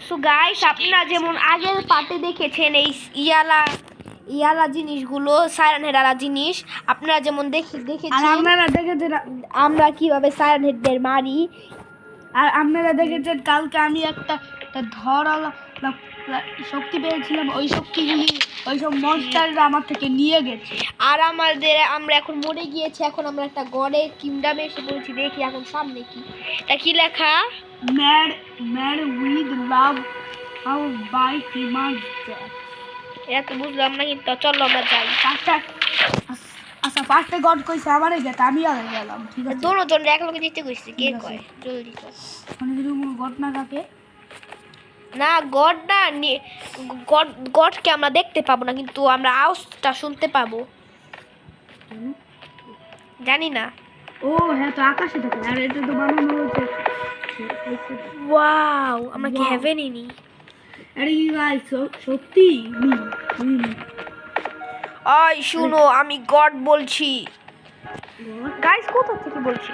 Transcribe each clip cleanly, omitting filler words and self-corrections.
So guys, আপনারা যেমন আগের পার্টে দেখেছেন এই ইয়ালা জিনিসগুলো সাইরেন হেডালা জিনিস, আপনারা যেমন দেখেছেন, আর আপনারা দেখেছেন আমরা কিভাবে সাইরেন হেডদের মারি। আর আপনারা দেখেছেন কালকে আমি একটা ধরালা শক্তি পেয়েছিলাম, ওই শক্তিগুলি ওই সব মনস্টাররা আমার থেকে নিয়ে গেছে। আর আমরা এখন মরে গিয়েছি, এখন আমরা একটা গডের কিংডমে এসে পড়েছি। দেখি এখন সামনে কি, এটা কি লেখা? Mad with love how by Himans. এটা তো বুঝলাম না, কিন্তু চলো আমরা যাই। আচ্ছা, ফার্স্টে গড কইছে আমারে যেতে, আমি আগে গেলাম। ঠিক আছে, দুজন এক লোকে যেতে কইছে, কে কয় জলদি কর। মানে যদি গড না থাকে না, গড না, গডকে আমরা দেখতে পাবো না, কিন্তু আমরা আওয়াজটা শুনতে পাবো। জানি না। ও হ্যাঁ, তো আকাশে থাকে। আর এটা তো বানানো হয়েছে। ওয়াও, আমরা কি হেভেনে নি? আরে কি ভাই, সত্যি ওই শুনো, আমি গড বলছি। গাইস, কোথা থেকে বলছি?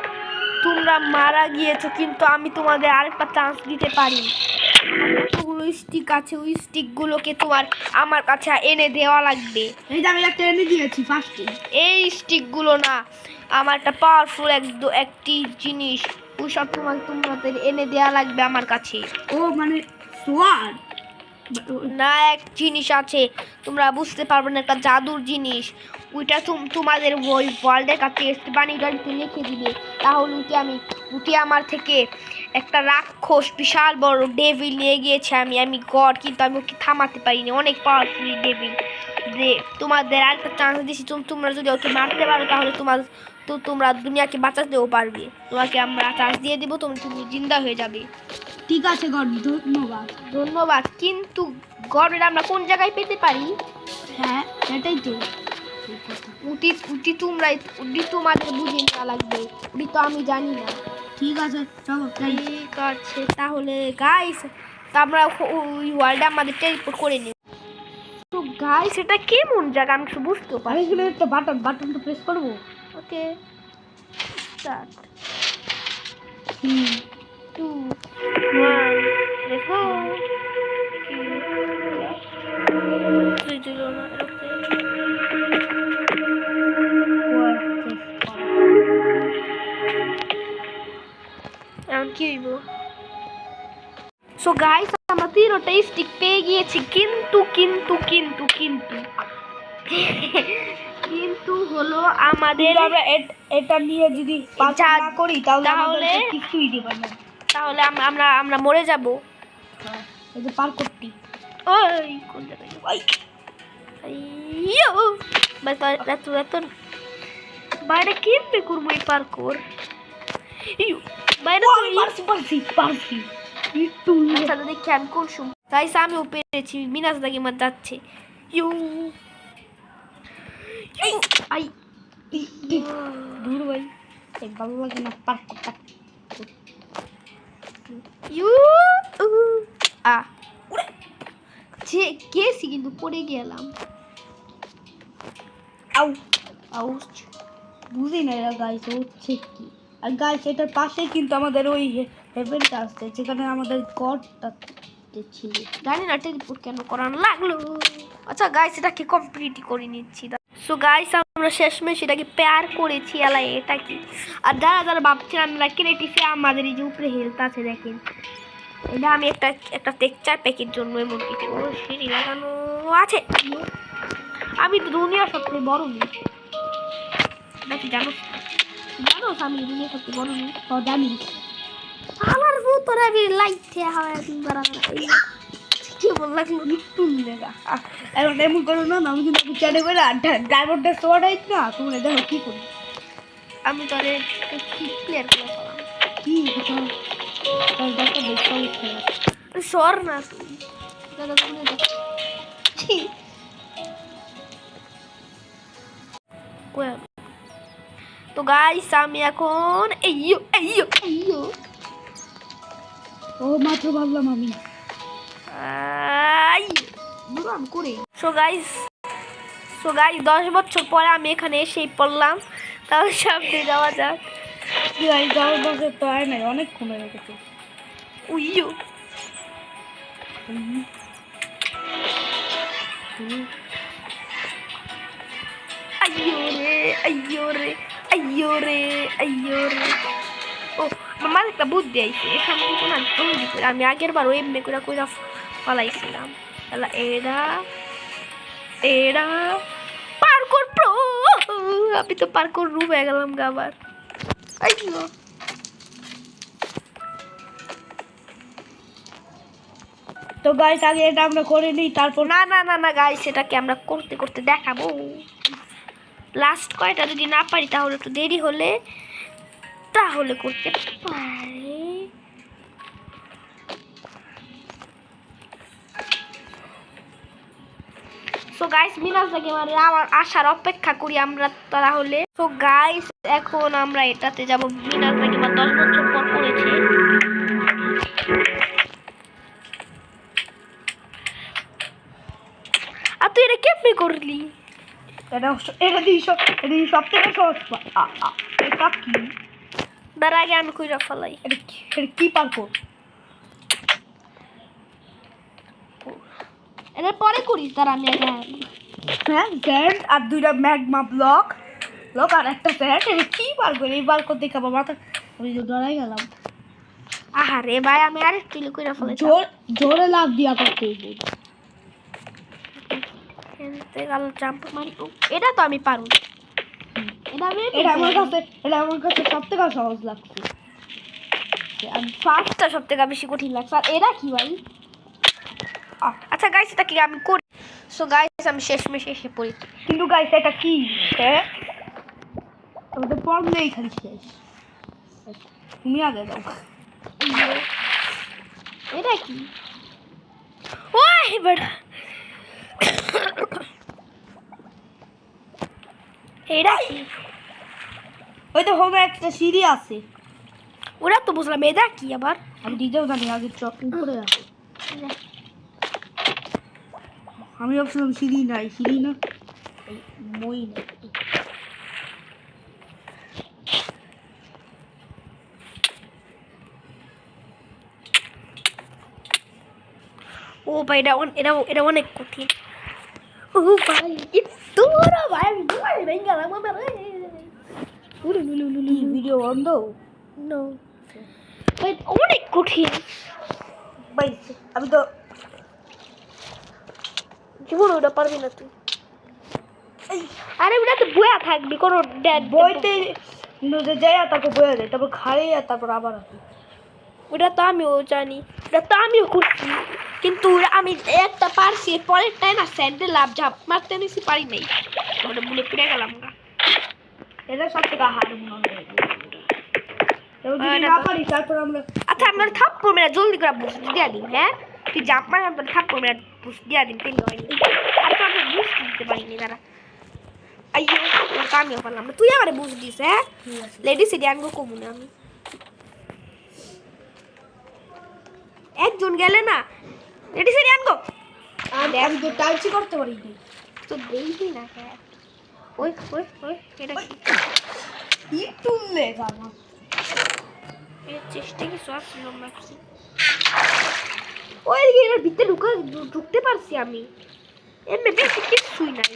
তোমরা মারা গিয়েছো, কিন্তু আমি তোমাদের আরেকটা চান্স দিতে পারি। কতগুলো স্টিক আছে, ওই স্টিকগুলোকে আমার কাছে এনে দেওয়া লাগবে। এই যে আমি একটা এনে দিয়েছি ফার্স্টে। এই স্টিকগুলো না, আমার একটা পাওয়ারফুল একটি জিনিস, ওইসব তোমাদের এনে দেওয়া লাগবে আমার কাছে। ও মানে সোয়ার্ড না, এক জিনিস আছে, তোমরা বুঝতে পারবে না, একটা জাদুর জিনিস। ওইটা তোমাদের ওই ওয়ার্ল্ডের কাছে বাণীগণকে লিখে দিবে, তাহলে ওটি আমার থেকে একটা রাক্ষস বিশাল বড় ডেভিল নিয়ে গিয়েছে। আমি গড, কিন্তু আমি ওকে থামাতে পারিনি, অনেক পাওয়ারফুল ডেভিল। তোমাদের আরেকটা চান্স দিচ্ছি, তোমরা যদি ওকে মারতে পারো তাহলে তোমরা দুনিয়াকে বাঁচাতেও পারবে। তোমাকে আমরা চান্স দিয়ে দেবো, তুমি জিন্দা হয়ে যাবে। ঠিক আছে গড, ধন্যবাদ। কিন্তু গডের আমরা কোন জায়গায় পেতে পারি? হ্যাঁ এটাই তো উটি তোমাদের বুঝে নেওয়া লাগবে, উটি তো আমি জানি না। ঠিক আছে, চলো ঠিক আছে, তাহলে গাইস আমরা ওই ওয়ার্ল্ডে আমাদের টেলিপোর্ট করে নিই। তো গাইস, এটা কেমন জায়গা আমি কিছু বুঝতে পারি। এখানে একটা বাটনটা প্রেস করব। ওকে, স্টার্ট 2 1 লেটস গো। কি হইব? সো গাইস, আমরা 3টা স্টিক পেয়ে গিয়েছি, কিন্তু কিন্তু কিন্তু কিন্তু কিন্তু হলো আমাদের এটা নিয়ে যদি না করি তাহলে কিছুই দিবে না। তাহলে আমরা মরে যাব। এই যে পার্কটি, ওই কোন জায়গায়? আইয়ো বাস এত বাইরে কেমনে করবো এই পার্কর? ইউ বাইরে তো পারছি একটু। আচ্ছা, দেখি আমি কোন সময় গাইস আমিও পেরেছি। মিনাস দাগে মার যাচ্ছে। ইউ আই দূর ভাই, ভালো লাগে না পার্কটা। ইউ আ যে গেছি, কিন্তু পড়ে গেলাম। আউচ বুঝি না এরা গাইস হচ্ছে কি। আর গাইস এটার পাশে কিন্তু আমাদের ওই হেভেনটা আছে, যেখানে আমাদের গডটা ছিল। জানি না টেলিপোর্ট কেন করানো লাগলো। আচ্ছা গাইস, এটাকে কমপ্লিট করে নিচ্ছি। সো গাইস, আমরা শেষমেশ এটাকে পেয়ার করেছি। এলাই এটা কি? আর যারা ভাবছেন আমরা ক্রিয়েটিভে, আমাদের এই যে উপরে হেলথ আছে দেখেন, এটা আমি একটা টেক্সচার প্যাকের জন্য এমন কিছু সিঁড়ি লাগানো আছে। আমি তো দুনিয়ার সবচেয়ে বড় মেয়ে নাকি জানো? আমি দুনিয়ার সবচেয়ে বড় মেয়ে। জানিস আমার ভূতরে আমি লাইটে হাওয়া কেমন লাগলো? একটু মিলেগা এখন এমন করো না, আমি কিন্তু চ্যাটে করে ড্রাইভারটা শর্ট আইত না, তোমরা দেখো কি করি। আমি তাহলে ক্লিয়ার করে ফেলাম। কি দরকার দেখতে সর না তো গাইস, আমি এখন ও মাত্র ভাবলাম আমি করি। সো গাইস 10 বছর পরে আমি এখানে এসেই পড়লাম। তাহলে সামনে যাওয়া যাক। যাওয়ার বছর তো হয় নাই, অনেক কমে গেছে। আইয়ো রে ও মামার একটা বুদ্ধি আইছে এখান থেকে না জলদি করে আমি আগের বার এমনি করে কইরা ফালাইছিলাম তাহলে এরা পার্কুর প্রো আমি তো পার্কুর রুম হয়ে গেলাম গা আবার আইয়ো তো গাইস আগে এটা আমরা করে নিই, তারপর না গাইস এটাকে আমরা করতে করতে দেখাবো। লাস্ট কয়টা যদি না পারি তাহলে একটু দেরি হলে তাহলে করতে পারি। সো গাইস মিনাজ গেমারে আমার আসার অপেক্ষা করি আমরা তাহলে। সো গাইস এখন আমরা এটাতে যাব। মিনাজ গেমার 10 বছর পর করেছে। আর তুই এটা কেমনে করলি? এটা দিয়ে সব থেকে সহজ এটা কি? তার আগে আমি কইরা ফেলাই। এটা কি পারবো? এর পরে করিস তার আমি আগে হ্যাঁ স্যান্ড আর 2টা ম্যাগমা ব্লক আর একটা স্যান্ড। এটা কি পারবো? এই বালকো দেখে আমার মাথা আমি ডরাই গেলাম। আহারে ভাই আমি আরেকটু কইরা ফেলাই। জোরে লাভ দিয়া করতে হইব। জাম্প মারি। এটা তো আমি পারবো। এটা আমার কাছে সবথেকে সহজ লাগছে। আর ফার্স্টটা সবথেকে বেশি কঠিন লাগছে। আর এরা কি ভাই? আচ্ছা গাইস এটা কি আমি করি? সো গাইস আমি শেষমেশ এসে পড়ি। কিন্তু গাইস এটা কি? হ্যাঁ আমাদের পড়লেই খালি শেষ। তুমি আগে যাও। এটা কি? ওই বেটা এটা কি? ওই তো হবে একটা সিঁড়ি আছে। ওরা তো বুঝলাম এটা কি আবার? আমি দিতেও জানি আগে চক উপরে আছে। আমি ভাবছিলাম সিঁড়ি না মই না। ও ভাই এটা অনেক কঠিন। ও ভাই একটু বড় ভাই আমি দুবার ভেঙে গেলাম আমার। ভিডিও বন্ধ? নো ভাই অনেক কঠিন ভাই। আমি তো জীবন ওটা পারবি না তুই। আরে ওটা তো বয়া থাকবি কোনো বইতে যাই তারপর বয়ে যায়, তারপর খাই আর তারপর আবার আসি। ওটা তো আমিও জানি, ওটা তো আমিও করছি, কিন্তু আমি একটা পারছি পরেরটাই না স্যান্ডেল লাভ ঝাপ মারতে নিছি পারি নাই। ওটা বলে পুড়ে গেলাম না। এটা সব থেকে হার মনে হয়। না পারি তারপর আমরা আচ্ছা আমরা থাপ্পড় মেরা জলদি করে বুঝতে দিয়া দিন। হ্যাঁ তুই জাপ মার আমরা থাপ্পড় মেরা বুঝতে দিয়া দিন তেল হয়নি। আর তো আমরা বুঝতে দিতে পারিনি তারা। আইয়ো ওটা আমিও পারলাম না, তুই আমারে বুঝ দিস। হ্যাঁ লেডিস এডি আনবো কমুনে আমি একজন গেলে না লেডিস এডি আনবো। আমি তো টাইপসি করতে পারি না তো দেখবি না। হ্যাঁ ওই এটা কি তুললে জানা এর চেষ্টা কি সব ছিল মাপছি। ওই এর ভিতরে ঢুকতে পারছি আমি। এমনি বেশি কিছুই নাই।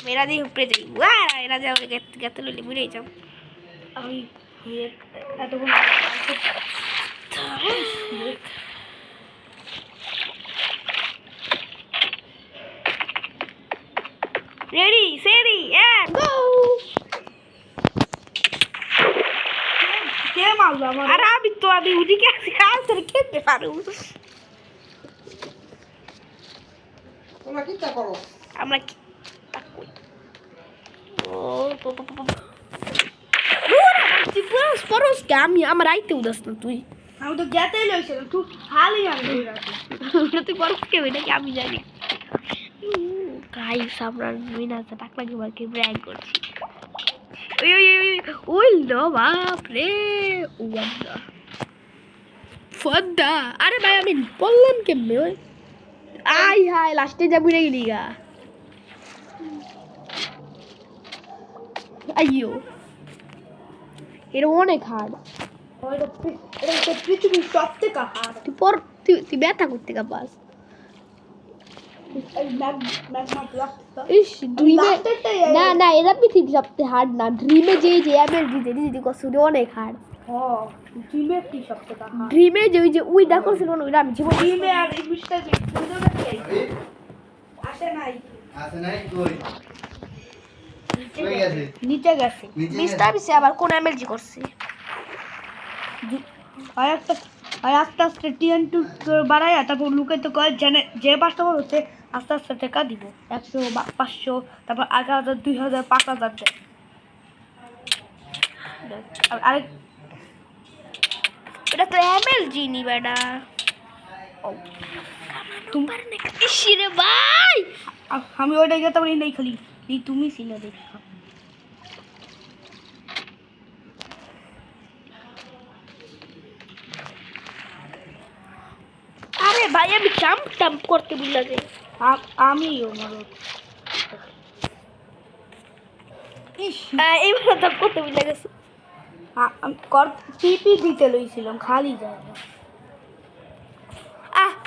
মেরা দিয়ে উপরে যাই। এরা যাও গেতে লইলে বুড়ে যাও। আমি এতক্ষণ রেডি সেডি এন্ড গো। কে মারলো আমার? আর আমি ওদিকে আছি আর তোর খেতে পারো। তোমরা কি তা করো? আমরা কি ও পরস কে আমি আমার আইতে উদাস না তুই। আমি তো যেতেই লইছিলাম তুই হালি আমি তুই পরস কে নাকি আমি জানি। গাইস আমরা মিনাজে টাকলা গেমারকে ব্র্যাগ করছি। ওই লো বাপ রে ওয়াদা ফদা। আরে ভাই আমি বললাম কেমনে ওই আই হাই লাস্টে যাবি রে গেলি গা। আইয়ো এটা অনেক হার্ড। এটা হচ্ছে পৃথিবীর সবথেকে হার্ড। তুই ব্যথা করতে পারস। এই ম্যাগমা ব্লকটা ইস ড্রিমে না না এটা পৃথিবীর সবচেয়ে হার্ড না, ড্রিমে যে এমএল দিতে করছে ওটা অনেক হার্ড। ড্রিমের কি সবথেকে হার্ড? ড্রিমে যে ওই দেখো ছিল না ওইটা আমি জীবন ড্রিমে আর এই মিস্টার আসে নাই কই গেছে? নিচে গেছে। মিস্টার বিসে আবার কোন এমএলজি করছে। আর আস্তে আস্তে TN2 বাড়ায় তারপর লুকাইতে কয় যে পাঁচটা বড় হচ্ছে আস্তে আস্তে টাকা দিব 100 500 তারপর 1000 2000 5000 দেয়। আর আরেক এটা তো এমএলজি নি বেটা। তুমি ইসিরে ভাই আমি ওইটা গেতে পারি নাই, খালি তুমি ছিল দেখা। আরে ভাই আমি জাম্প করতে ভুলে যাই। আমিও মারো ইস এইবার জাম্প করতে ভুলে গেছি। টিপি দিতে লইছিলাম খালি যায় না।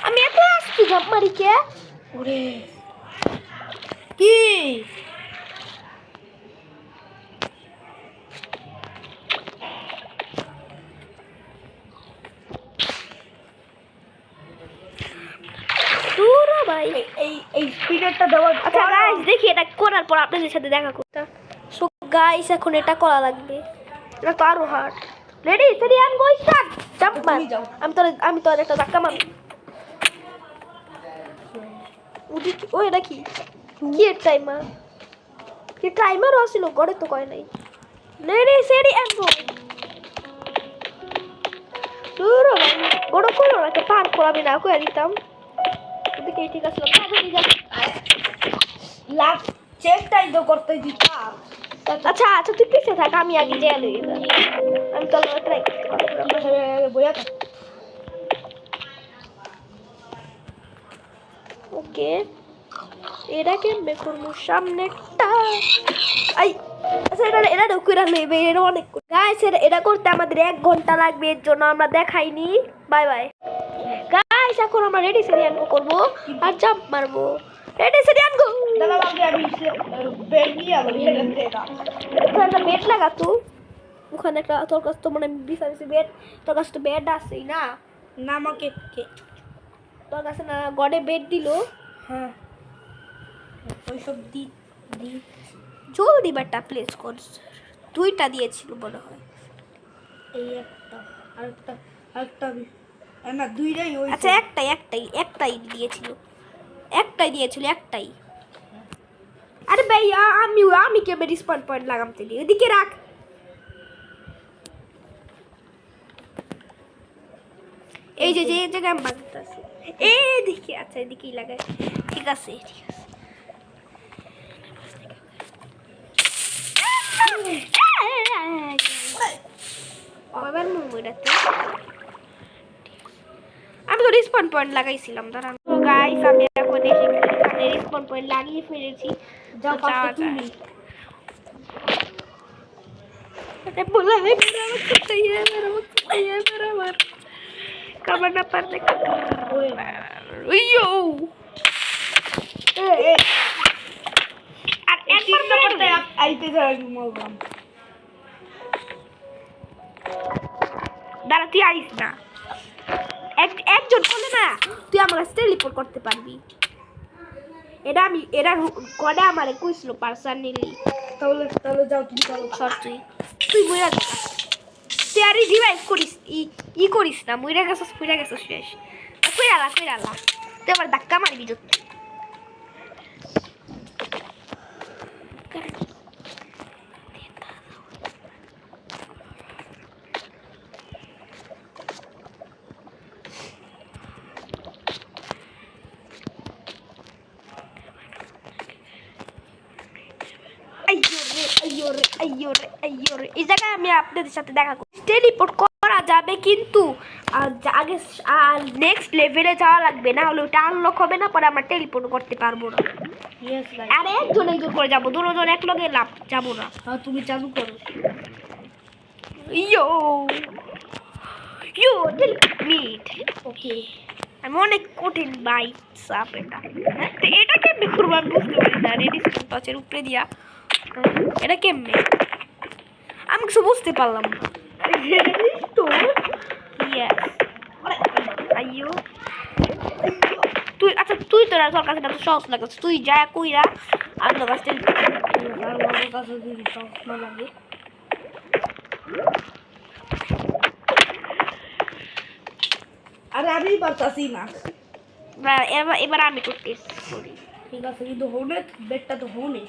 আমি এত আসছি জাম্প মারি কে? ওরে কি দূর হ ভাই। এই স্পিডারটা দেওয়ার আচ্ছা গাইস দেখি এটা করার পর আপনাদের সাথে দেখা করতে। সো গাইস এখন এটা করা লাগবে, এটা তো আরো hard. Ready steady and go start. Jump মার। তুমি যাও। আমি তো একটা ধাক্কা মারি। ও এটা কি এর টাইমার? কি টাইমারও আসিল গড়ে তো কয় নাই। Ready steady and go. দূর হ ভাই গড় করো না, পার করাবি না কই দিতাম। ওদিকে ঠিক আছে লাস্ট চেকটাই তো করতে দিতাম। আচ্ছা আচ্ছা তুই পিছিয়ে থাক, আমি আগে যেয়ে লই। আমি তো ট্রাই করতে পারবো। বইয়া থাক। ওকে এটা কেমনে করবো সামনে একটা আই। আচ্ছা এটা ঢুকিয়ে নেবে, এটা অনেক গাইস। এটা করতে আমাদের 1 ঘন্টা লাগবে, এর জন্য আমরা দেখাইনি। Bye bye guys. এখন আমরা রেডি সেরি আনগো করবো আর জাম্প মারবো। রেডি সেরি আনগো। দাদা বাকি আমি বেড নিয়ে আলো একটা বেড লাগা তো ওখানে একটা। তোর কাছে তো মনে বিছাইছি বেড, তোর কাছে তো বেড আছেই না? না আমাকে তোর কাছে না গডে বেড দিল? হ্যাঁ ওইসব দি জলদি বেটা প্লেস কর। 2টা দিয়েছিল মনে হয়। এই একটা আরেকটা না দুইটাই ওই। আচ্ছা একটাই দিয়েছিল। একটাই। আরে ভাই আমি কে রিসপন্ড পয়েন্ট লাগামতে দিই, এদিকে রাখ। এই যে জায়গায় আমি বাগতাছি এইদিকে। আচ্ছা এদিকেই লাগাই। ঠিক আছে। আমি তো রিসপন পয়েন্ট লাগাইছিলাম। দাঁড়ান তো গাইস, আমি এখন এখানে রিসপন পয়েন্ট লাগিয়ে ফেলেছি। যাও পাঁচটা তুমি। अरे बोला है मेरा वक्त चाहिए, मेरा वक्त चाहिए, मेरा वक्त कमर ना पड़ने का। अयो আর একবার না পড়তে আইতে যাই বললাম। দাঁড়া তুই আইস না। একজন বলে না তুই আমার কাছে টেলিপোর্ট করতে পারবি। এরা গডা আমারে কইছিল পার্সোনালি। তাহলে যাও তুমি করো। সর তুই বইরা যা। তুই আর রিভাইভ করিস করিস না। মইরা গেছস শেষ। কইরালা তুই আবার ধাক্কা মারবি যত। আইয়ো রে এই জায়গায় আমি আপনাদের সাথে দেখা করব। টেলিপোর্ট করা যাবে কিন্তু আগে নেক্সট লেভেলে যাওয়া লাগবে, না হলে ওটা আনলক হবে না, পরে আমরা টেলিপোর্ট করতে পারবো না। আর একজন করে যাবো, দুজন এক লগে লাভ যাবো না। তুমি চালু করো। ইয়ো ইয়ো মিট ওকে আমি অনেক কঠিন বাইটস আপ এটা তো এটা কেমনে করবো আমি বুঝতে পারি না রেডিস্টোন টচের উপরে দিয়া এটা কেমনে আমি কিছু বুঝতে পারলাম না ইয়েস আইয়ো তুই আচ্ছা তুই তোর তোর কাছে তো সহজ লাগছে তুই যা কইরা আমি তোর কাছে আমার কাছে যদি সহজ না লাগে আরে আমি পারতাছি না এবার আমি করতে করি ঠিক আছে কিন্তু হনে বেডটা তো হনে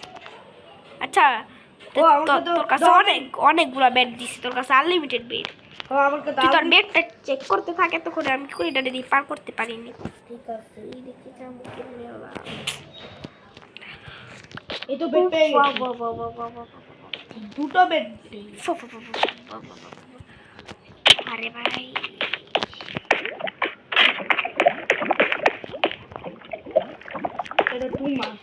আচ্ছা ও আমাকে তো তোর কাছে অনেক অনেকগুলা বেড দিছি তোর কাছে আনলিমিটেড বেড ও আমাকে তুই তোর বেডটা চেক করতে থাকে তখন আমি করিডোর দিয়ে পার করতে পারিনি ঠিক আছে এই দেখি কেমন কেমনে ওরা এই তো বেড পেয়ে গেছি দুটো বেড আরে ভাই এটা তোমার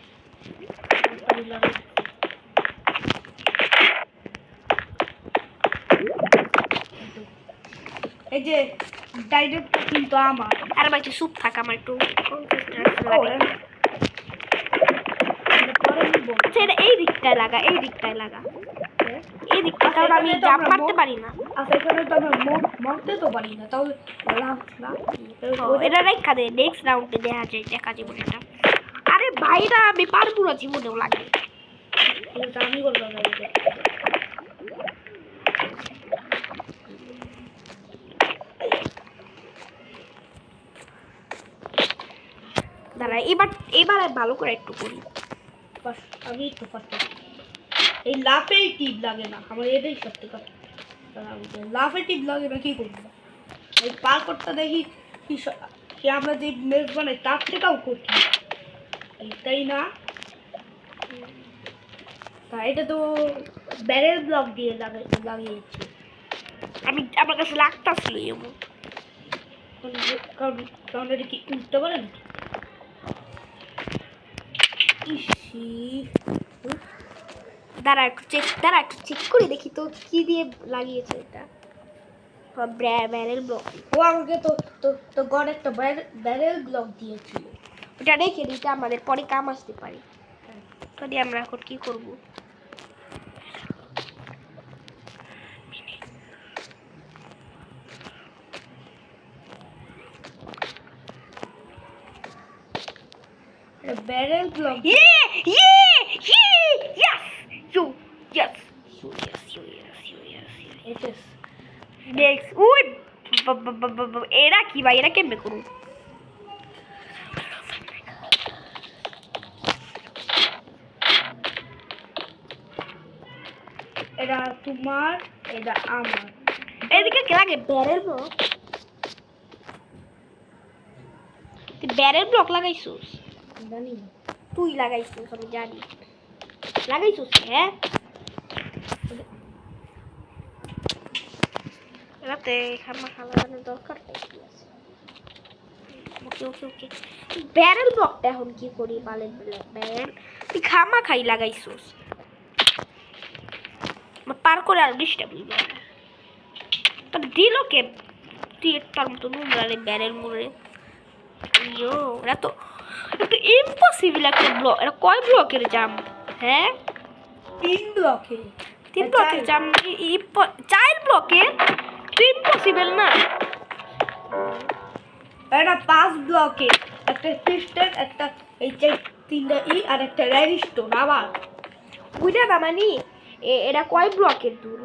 এই যে ডাইরেক্টটা কিন্তু আমার আরে ভাই তুই চুপ থাক আমার একটু সেটা এই দিকটায় লাগা এই দিকটায় লাগা এই দিকটা কারণ আমি জাম্প মারতে পারি না আচ্ছা এখানে তো আমরা মরতে তো পারি না তাহলে লাভ না এটা রেখা দে নেক্সট রাউন্ডে দেখা যাবে এটা আরে ভাইরা আমি পারবো না জীবনেও লাগে এটা আমি বললাম দাঁড়া এবার ভালো করে একটু করি আমি একটু ফার্স্ট এই লাফেই টিপ লাগে না আমার এটাই সত্যি কথা লাফে টিপ লাগে না কি করবো এই পার করতে দেখি কি আমরা যে মেজ বানাই তার থেকেও করছি এইটাই না তা এটা তো ব্যারেল ব্লক দিয়ে লাগিয়েছি আমি আমার কাছে লাগতাছিল এমন কারণ এটা কি উঠতে পারেন ইসি দাঁড়া একটু চেক করে দেখি তো কি দিয়ে লাগিয়েছে এটা ব্যারেল ব্লক ও আমাকে তো তো তো গড একটা ব্যারেল ব্লক দিয়েছিল ওটা রেখে দিতে আমাদের পরে কাম আসতে পারে তাহলে আমরা এখন কি করবো ব্যারেল ব্লক নেক্সট উই এরা কি ভাই এরা কেমনে করুন এটা তোমার এটা আমার এদিকে কে লাগে ব্যারেল ব্লক তুই ব্যারেল ব্লক লাগাইছিস জানি না তুই লাগাইছিস আমি জানি লাগাইছিস হ্যাঁ রাতে খামা লাগানোর দরকার কি আছে ওকে ওকে ওকে ব্যারেল ব্লকটা এখন কি করি বালের ব্যারেল তুই খামা খাই লাগাইছিস পার করে আর ডিস্টার্ব হইবে তবে দিল কে তুই একটার মতো নুনরালে ব্যারেল মুড়ে ইয়ো এটা তো ইম্পসিবল একটা ব্লক এটা কয় ব্লকের জাম হ্যাঁ 3 ব্লকে 3 ব্লকের জাম 4 ব্লকে ইম্পসিবল না এটা 5 ব্লকে একটা পিস্টন একটা এই যে 3টা ই আর একটা রেজিস্টর আবার বুঝা না মানে এটা কয় ব্লকের দূর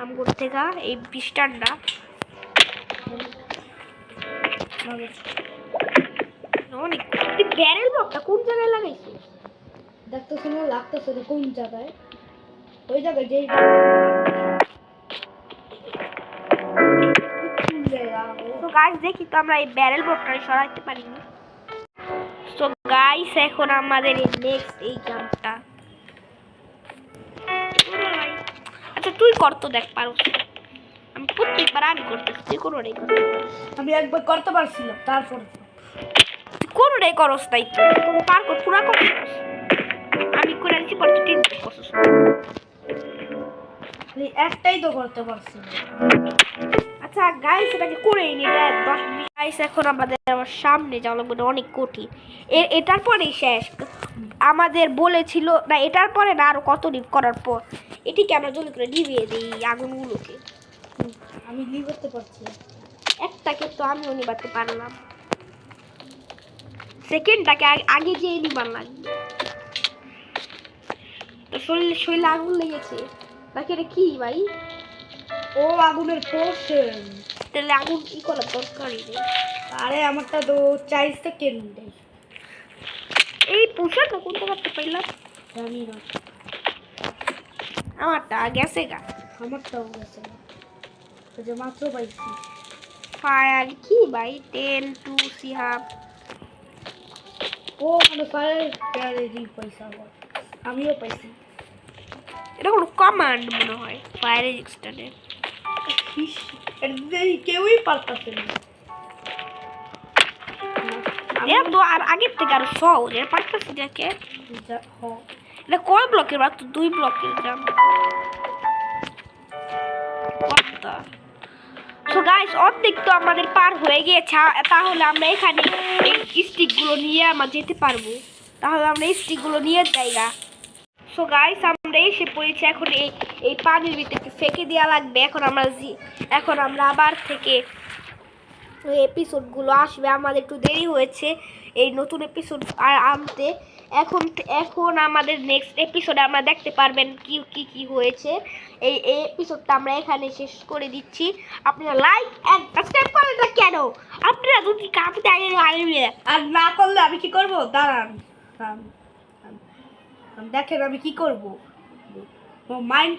আমগোর থেকে এই পিস্টনটা অনেক তুই ব্যারেল ব্লকটা কোন জায়গায় লাগাইছিস দেখতে শুনে লাগতেছে কোন জায়গায় ওই জায়গায় যেই তো গাইস দেখি তো আমরা এই ব্যারেল ব্লকটা সরাইতে পারি না তো গাইস এখন আমাদের এই নেক্সট এই জাম্পটা আচ্ছা তুই কর তো দেখ পারো আমি প্রত্যেকবার আমি করতেছি তুই কোনো রে আমি একবার করতে পারছিলাম তারপর তুই কোনো রে করস তাই তো কোনো পার কর পুরা করছিস আমি করে আনছি পরে তুই করছিস এই একটাই তো করতে পারছি না। আচ্ছা গাইস এটাকে করেই নি, এটা 10-20 গাইস। এখন আমাদের আবার সামনে যাওয়া লাগবে, এটা অনেক কঠিন। এটার পরেই শেষ। আমাদের বলেছিল না এটার পরে না, আরো কত ডিপ করার পর। এটিকে আমরা জলদি করে নিভিয়ে দিই আগুনগুলোকে। আমি লিভ করতে পারছি না। একটাকে তো আমিও নিবাতে পারলাম, সেকেন্ডটাকে আগে যেয়ে নিবার লাগবে। তো শরীরে আগুন লেগেছে নাকি? এটা কি ভাই? ও আগুনের পোষণ। তাহলে আগুন কি করার দরকারই নেই। আরে আমারটা তো 4 সেকেন্ড। এই পোশাকটা কোনটা করতে পারলাম জানি না, আমারটা গেছে গা। আমারটাও গেছে না, ওই যে মাত্র পাইছি। ফায়ার কি ভাই? 10 টু সিহাব। ও মানে ফায়ার পাইছি আবার, আমিও পাইছি। এটা কোনো কমান্ড মনে হয় ফায়ার রেজিস্টারের। এটা কেউই পারতেছে না। এটা তো আর আগের থেকে আরো সহজ, এর পারতেছি দেখে। এটা কয় ব্লকের? মাত্র 2 ব্লকের জাম। সো গাইস অর্ধেক তো আমাদের পার হয়ে গিয়েছে। তাহলে আমরা এখানে এই স্টিকগুলো নিয়ে আমরা যেতে পারবো। তাহলে আমরা এই স্টিকগুলো নিয়ে যাইগা। সো গাইস আমরা এসে পড়েছি। এখন এই পানির ভিতরে ফেঁকে দেওয়া লাগবে। এখন আমরা আবার থেকে এপিসোডগুলো আসবে। আমাদের একটু দেরি হয়েছে এই নতুন এপিসোড আর আনতে। এখন আমাদের নেক্সট এপিসোডে আমরা দেখতে পারবেন কি হয়েছে। এই এপিসোডটা আমরা এখানে শেষ করে দিচ্ছি। আপনারা লাইক এন্ড সাবস্ক্রাইব করেন না কেন? আপনারা যদি কাঁপতে আর না করলে আমি কি করব? দাঁড়ান, দেখেন আমি কি করব। মাইন্ড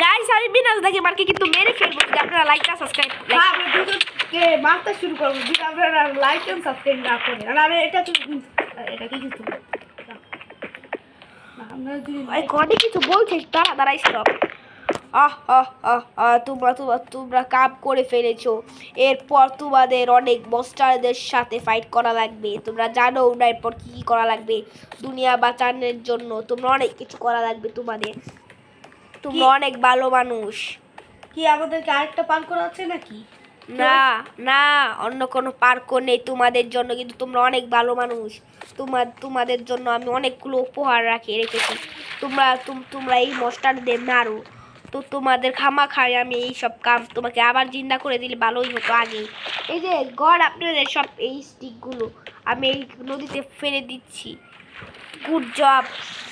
গাইস আমি বিনাশ দেখে মার্কে কিন্তু মেরে ফেলবো যদি আপনারা লাইকটা সাবস্ক্রাইব আমরা দুজনকে মারতে শুরু করবো যদি আপনারা লাইক এন্ড সাবস্ক্রাইব না করেন। আর আমি এটা কি কিছু আমরা যদি কনে কিছু বলছিস দাঁড়া স্টপ। তোমরা কাপ করে ফেলেছো। এরপর তোমাদের অনেক মনস্টারদের সাথে ফাইট করা লাগবে। তোমরা জানো না এরপর কি করা লাগবে। দুনিয়া বাঁচানোর জন্য তোমরা অনেক কিছু করা লাগবে তোমাদের। তোমরা অনেক ভালো মানুষ। কি আমাদেরকে আরেকটা পান করা আছে নাকি? না না, অন্য কোনো পার্কও নেই তোমাদের জন্য, কিন্তু তোমরা অনেক ভালো মানুষ। তোমাদের জন্য আমি অনেকগুলো উপহার রেখেছি। তোমরা এই মনস্টারদের মারো। তো তোমাদের খামাখাই আমি এই সব কাম তোমাকে আবার জিন্দা করে দিলে ভালোই হতো আগে। এই যে গড আপনাদের সব এই স্টিকগুলো আমি এই নদীতে ফেলে দিচ্ছি। গুড জব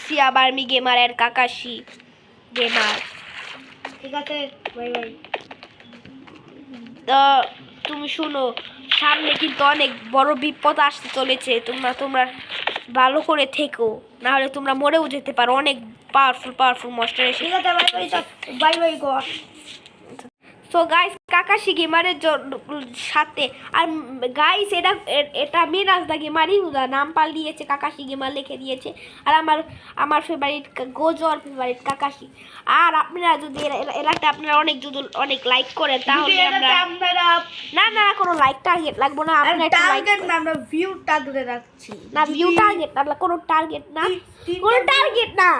সিয়া বার্মি গেমার এর কাকাশি গেমার। ঠিক আছে, বাই বাই। তো তুমি শুনো, সামনে কিন্তু অনেক বড় বিপদ আসতে চলেছে। তোমরা ভালো করে থেকো, না হলে তোমরা মরেও যেতে পারো। অনেক পাওয়ারফুল মনস্টার এসে। ঠিক আছে, bye bye God. So guys Kakashi গেমারের সাথে আর গাইস এটা মিরাজ দা গেমারই নাম পাল্টিয়েছে, কাকাশি গেমার লিখে দিয়েছে। আর আমার ফেভারিট গোজর ফেভারিট কাকাশি। আর আপনারা যদি এলাটা আপনারা অনেক লাইক করেন তাহলে না কোনো লাইক টার্গেট লাগবে না। আপনারা একটু লাইক না, আমরা ভিউ টার্গেট রাখছি না, ভিউ টার্গেট না, কোনো টার্গেট না, কোনো টার্গেট না,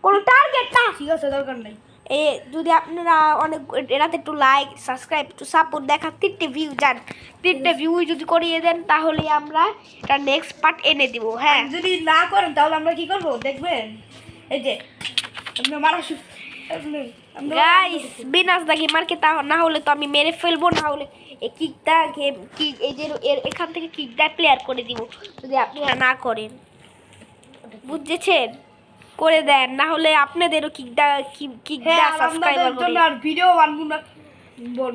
কোনো টার্গেট না। ঠিক আছে, দরকার নাই। যদি আপনারা অনেক এটাতে একটু লাইক সাবস্ক্রাইব একটু সাপোর্ট দেখা 3টে ভিউ যান, 3টে ভিউ যদি করিয়ে দেন তাহলে আমরা এটা নেক্সট পার্ট এনে দিব। হ্যাঁ যদি না করেন তাহলে আমরা কি করব দেখবেন। এই যে গাইস বিনাশ দা গেমারকে না হলে তো আমি মেরে ফেলবো, না হলে এই কিকটা এই যে এখান থেকে কিকটা প্লেয়ার করে দিব যদি আপনারা না করেন। বুঝেছেন? করে দেন, না হলে আপনাদেরও কিকটা সাবস্ক্রাইবার করে আর ভিডিও বানাবো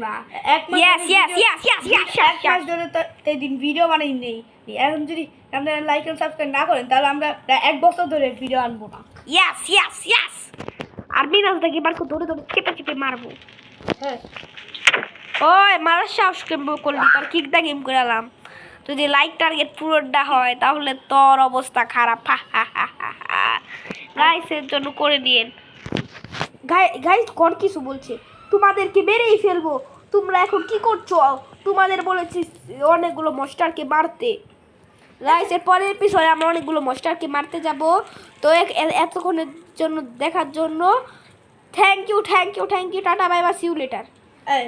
না। এক মাস ধরে তো এই দিন ভিডিও বানাই নেই। এখন যদি আপনারা লাইক এন্ড সাবস্ক্রাইব না করেন তাহলে আমরা 1 বছর ধরে ভিডিও আনবো না। ইয়েস আর বিনাশ দা গেমারকে ধরে চেপে মারবো। হ্যাঁ ওই মারার সাহস করলি তোর কিকটা গেম করে এলাম। যদি লাইক টার্গেট পুরোটা হয় তাহলে তোর অবস্থা খারাপ। গাইসের জন্য করে দিন। গাইস কোন কিছু বলছে, তোমাদেরকে মেরেই ফেলবো। তোমরা এখন কি করছো? তোমাদের বলেছি অনেকগুলো মনস্টারকে মারতে। গাইসের পরের এপিসোডে আমরা অনেকগুলো মনস্টারকে মারতে যাব। তো এতক্ষণের জন্য দেখার জন্য thank you tata bye bye see you later এই,